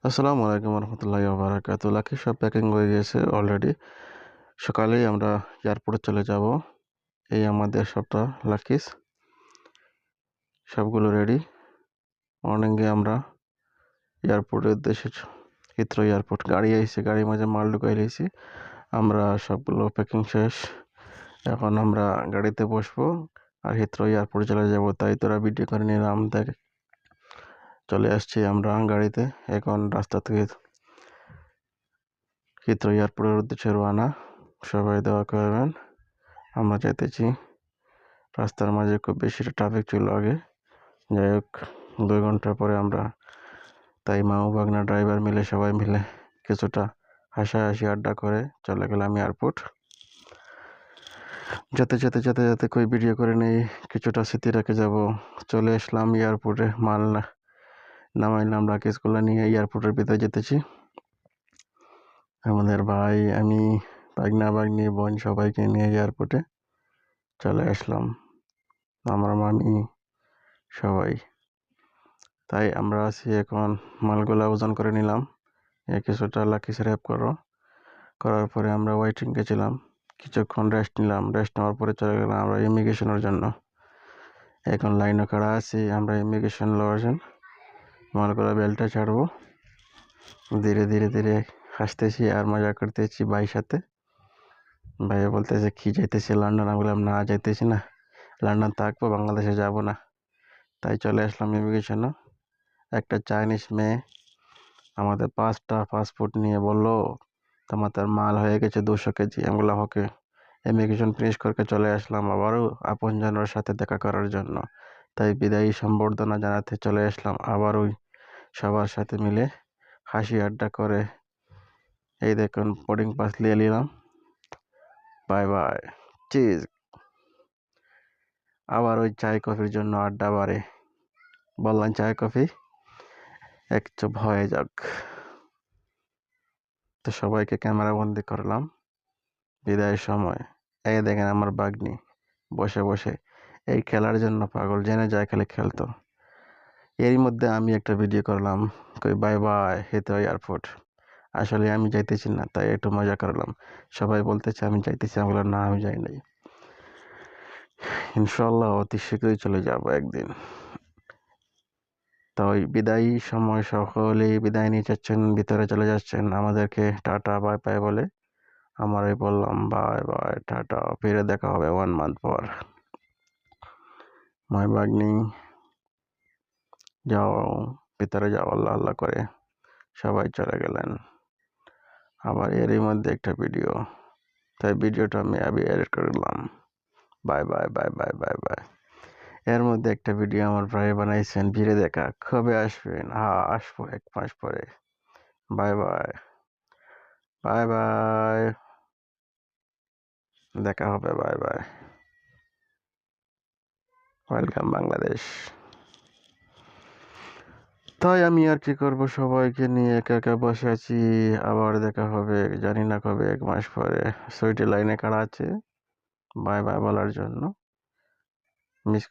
আসসালামু আলাইকুম রহমতুল্লাহি ওয়া বারাকাতুহু। লাকি সব প্যাকিং হয়ে গেছে অলরেডি। সকালেই আমরা এয়ারপোর্টে চলে যাব। এই আমাদের সবটা লাকিস। সবগুলো রেডি। মর্নিংয়ে আমরা এয়ারপোর্টের উদ্দেশ্যে হিথ্রো এয়ারপোর্ট গাড়ি আইছে, গাড়ির মাঝে মাল ঢুকাই লইছি। আমরা সবগুলো প্যাকিং শেষ। এখন আমরা গাড়িতে বসবো আর হিথ্রো এয়ারপোর্টে চলে যাব। তাই তোরা ভিডিও করে নিলাম। দেখ, চলে আসছি আমরা গাড়িতে। এখন রাস্তা থেকে হিথ্রো এয়ারপোর্টের উদ্দেশ্যে রওনা। সবাই দোয়া করবেন। আমরা যাইতেছি। রাস্তার মাঝে খুব বেশি ট্রাফিক ছিল আগে। যাই হোক, 2 ঘন্টা পরে আমরা তাই মামু ভাগনা ড্রাইভার মিলে সবাই মিলে কিছুটা হাসাহাসি আড্ডা করে চলে গেলাম এয়ারপোর্ট। যেতে কই ভিডিও করে নেই, কিছুটা স্মৃতি রেখে যাব। চলে আসলাম এয়ারপোর্টে, মাল নামাইলাম, লাগেজগুলো নিয়ে এয়ারপোর্টের ভিতরে যেতেছি। আমাদের ভাই, আমি, ভাগনা ভাগ্নি, বোন সবাইকে নিয়ে এয়ারপোর্টে চলে আসলাম। আমার মামি সবাই। তাই আমরা আছি এখন, মালগুলা ওজন করে নিলাম। কিছুটা লাকিস র্যাপ করার পরে আমরা ওয়েটিং গেছিলাম। কিছুক্ষণ রেস্ট নিলাম। রেস্ট নেওয়ার পরে চলে গেলাম আমরা ইমিগ্রেশনের জন্য। এখন লাইনে খাড়া আছি আমরা ইমিগ্রেশন লওয়ার জন্য। মালগুলা বেলটা ছাড়বো। ধীরে ধীরে হাসতেছি আর মজা করতেছি ভাইয়ের সাথে। ভাই বলতেছে কি যাইতেছি লন্ডন? আমি বললাম না, যাইতেছি না, লন্ডন থাকবো, বাংলাদেশে যাব না। তাই চলে আসলাম ইমিগ্রেশনে। একটা চাইনিজ মেয়ে আমাদের 5টা পাসপোর্ট নিয়ে বললো তোমাদের মাল হয়ে গেছে 200 কেজি। আমি বললাম ওকে। ইমিগ্রেশন ফিনিশ করে চলে আসলাম আবারও আপনজনের সাথে দেখা করার জন্য। তাই বিদায়ী সম্বর্ধনা জানাতে চলে আসলাম আবারও সবার সাথে মিলে হাসি আড্ডা করে। এই দেখুন, বোর্ডিং পাস নিয়ে নিলাম। Bye bye, cheese. আবার ওই চায় কফির জন্য আড্ডা বাড়ে। বললাম চায় কফি, এক চুপ হয়ে যাক। তো সবাইকে ক্যামেরা বন্দি করলাম বিদায়ের সময়। এই দেখেন আমার বাগ্নি বসে বসে এই খেলার জন্য পাগল, জেনে যায় খেলে খেলতো। এরই মধ্যে আমি একটা ভিডিও করলাম, কই বাই বাই হিথ্রো এয়ারপোর্ট। আসলে আমি যাইতেছি না, তাই একটু মজা করলাম। সবাই বলতেছে আমি যাইতেছি, আমি বললাম না, আমি যাই নাই। ইনশাল্লাহ অতি শীঘ্রই চলে যাব একদিন। তো ওই বিদায়ী সময় সকলেই বিদায় নিয়ে যাচ্ছেন, ভিতরে চলে যাচ্ছেন, আমাদেরকে টাটা বাই বাই বলে। আমারই বললাম বাই বাই, টাটা, ফিরে দেখা হবে 1 মান্থ পর। মাই বাগ্নি, যাও ভিতরে যাও, আল্লাহ আল্লাহ করে সবাই চলে গেলেন। আবার এরই মধ্যে একটা ভিডিও, তাই ভিডিওটা আমি এডিট করলাম। Bye bye bye bye bye bye. এর মধ্যে একটা ভিডিও আমার ভাই বানাইছেন, ভিড়ে দেখা, কবে আসবেন? হ্যাঁ আসবো 1 মাস পরে। বাই বাই বাই বাই, দেখা হবে, বাই বাই, ওয়েলকাম বাংলাদেশ। তাই আমি আর কি করবো, সবাইকে নিয়ে একা একা বসে আছি। আবার দেখা হবে জানি না কবে, 1 মাস পরে। সুইটি লাইনে খাড়া আছে বাই বাই বলার জন্য। মিস